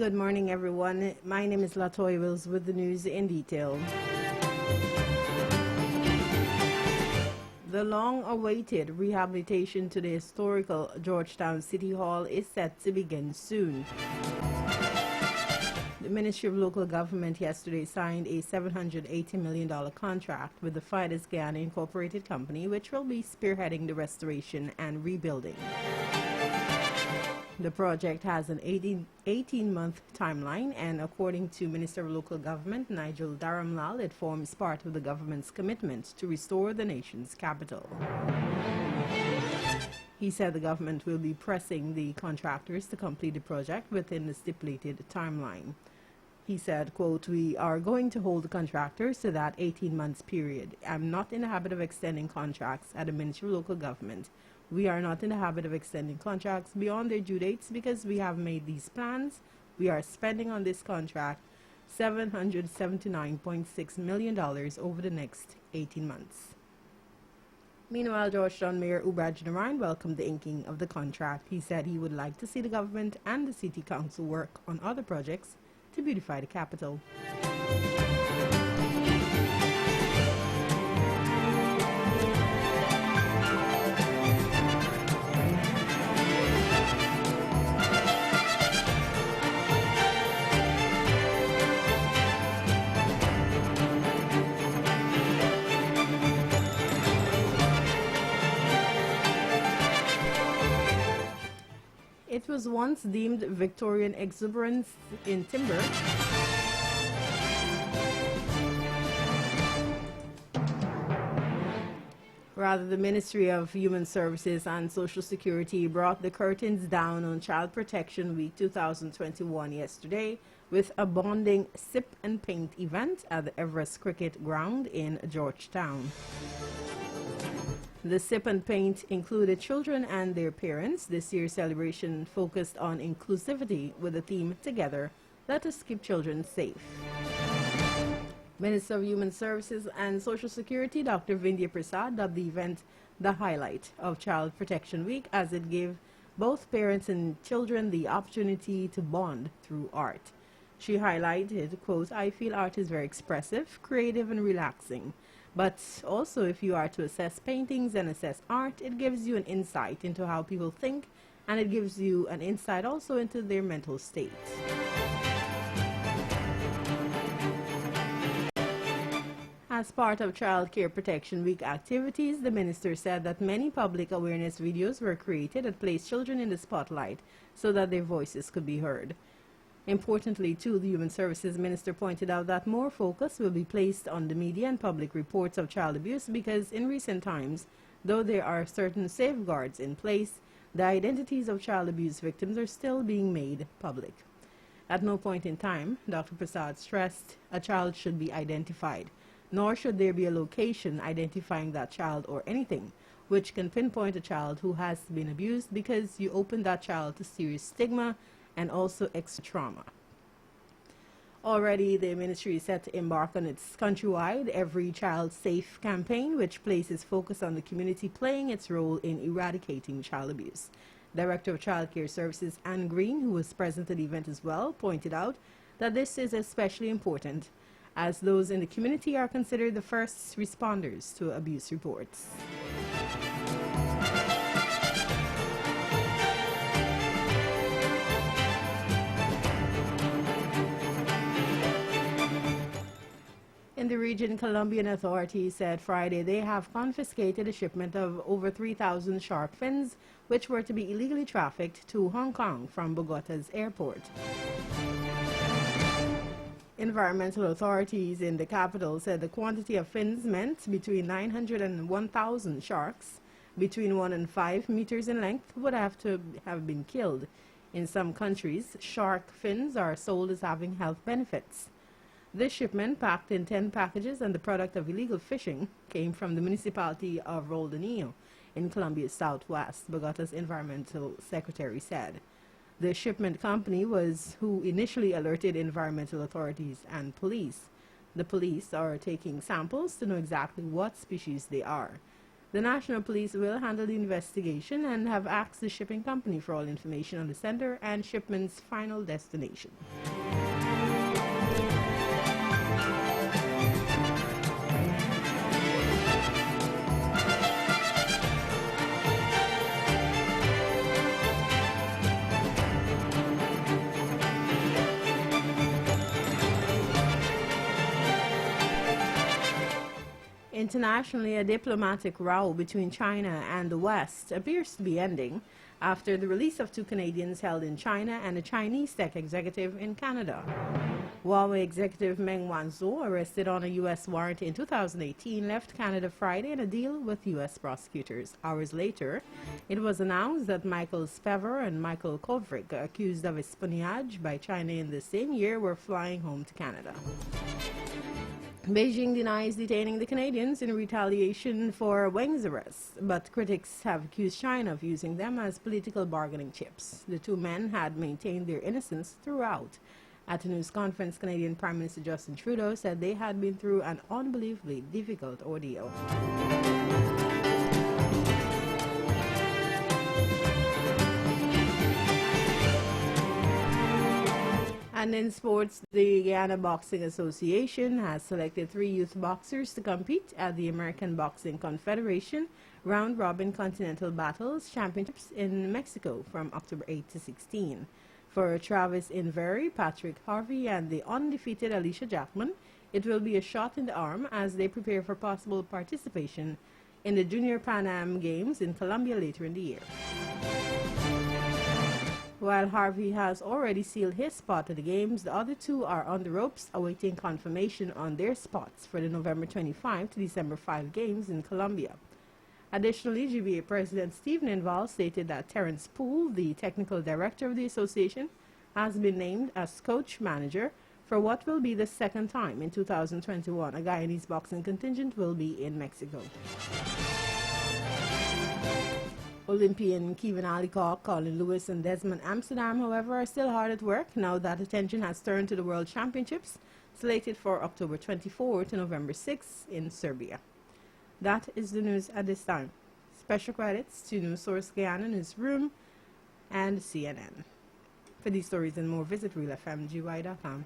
Good morning, everyone. My name is Latoya Wills with the news in detail. The long-awaited rehabilitation to the historical Georgetown City Hall is set to begin soon. The Ministry of Local Government yesterday signed a $780 million contract with the Fidus Guyana Incorporated Company, which will be spearheading the restoration and rebuilding. The project has an 18-month timeline, and according to Minister of Local Government Nigel Dharamlal, it forms part of the government's commitment to restore the nation's capital. He said the government will be pressing the contractors to complete the project within the stipulated timeline. He said, quote, "We are going to hold the contractors to that 18-month period. I'm not in the habit of extending contracts at the Ministry of Local Government. We are not in the habit of extending contracts beyond their due dates because we have made these plans. We are spending on this contract $779.6 million over the next 18 months. Meanwhile, Georgetown Mayor Ubaj Narain welcomed the inking of the contract. He said he would like to see the government and the city council work on other projects to beautify the capital. It was once deemed Victorian exuberance in timber. Rather, the Ministry of Human Services and Social Security brought the curtains down on Child Protection Week 2021 yesterday with a bonding sip and paint event at the Everest Cricket Ground in Georgetown. The Sip and Paint included children and their parents. This year's celebration focused on inclusivity with the theme Together, Let Us Keep Children Safe. Minister of Human Services and Social Security Dr. Vindhya Prasad dubbed the event the highlight of Child Protection Week, as it gave both parents and children the opportunity to bond through art. She highlighted, quote, "I feel art is very expressive, creative, and relaxing. But also, if you are to assess paintings and assess art, it gives you an insight into how people think, and it gives you an insight also into their mental state." As part of Child Care Protection Week activities, the minister said that many public awareness videos were created that placed children in the spotlight so that their voices could be heard. Importantly, too, the Human Services Minister pointed out that more focus will be placed on the media and public reports of child abuse because in recent times, though there are certain safeguards in place, the identities of child abuse victims are still being made public. At no point in time, Dr. Prasad stressed a child should be identified, nor should there be a location identifying that child or anything which can pinpoint a child who has been abused, because you open that child to serious stigma and also extra trauma. Already, the ministry is set to embark on its countrywide Every Child Safe campaign, which places focus on the community playing its role in eradicating child abuse. Director of Child Care Services Anne Green, who was present at the event as well, pointed out that this is especially important as those in the community are considered the first responders to abuse reports. In the region, Colombian authorities said Friday they have confiscated a shipment of over 3,000 shark fins, which were to be illegally trafficked to Hong Kong from Bogota's airport. Environmental authorities in the capital said the quantity of fins meant between 900 and 1,000 sharks, between 1 and 5 meters in length, would have to have been killed. In some countries, shark fins are sold as having health benefits. This shipment, packed in 10 packages and the product of illegal fishing, came from the municipality of Roldanillo in Colombia's southwest, Bogota's environmental secretary said. The shipment company was who initially alerted environmental authorities and police. The police are taking samples to know exactly what species they are. The National Police will handle the investigation and have asked the shipping company for all information on the sender and shipment's final destination. Internationally, a diplomatic row between China and the West appears to be ending after the release of two Canadians held in China and a Chinese tech executive in Canada. Huawei executive Meng Wanzhou, arrested on a U.S. warrant in 2018, left Canada Friday in a deal with U.S. prosecutors. Hours later, it was announced that Michael Spavor and Michael Kovrig, accused of espionage by China in the same year, were flying home to Canada. Beijing denies detaining the Canadians in retaliation for Weng's arrest, but critics have accused China of using them as political bargaining chips. The two men had maintained their innocence throughout. At a news conference, Canadian Prime Minister Justin Trudeau said they had been through an unbelievably difficult ordeal. And in sports, the Guyana Boxing Association has selected 3 youth boxers to compete at the American Boxing Confederation Round-Robin Continental Battles Championships in Mexico from October 8 to 16. For Travis Invery, Patrick Harvey, and the undefeated Alicia Jackman, it will be a shot in the arm as they prepare for possible participation in the Junior Pan Am Games in Colombia later in the year. While Harvey has already sealed his spot at the Games, the other 2 are on the ropes awaiting confirmation on their spots for the November 25 to December 5 Games in Colombia. Additionally, GBA President Stephen Inval stated that Terrence Poole, the technical director of the association, has been named as coach manager for what will be the second time in 2021 a Guyanese boxing contingent will be in Mexico. Olympian Kevin Alcock, Colin Lewis, and Desmond Amsterdam, however, are still hard at work now that attention has turned to the World Championships, slated for October 24 to November 6 in Serbia. That is the news at this time. Special credits to News Source Guyana Newsroom and CNN. For these stories and more, visit realfmgy.com.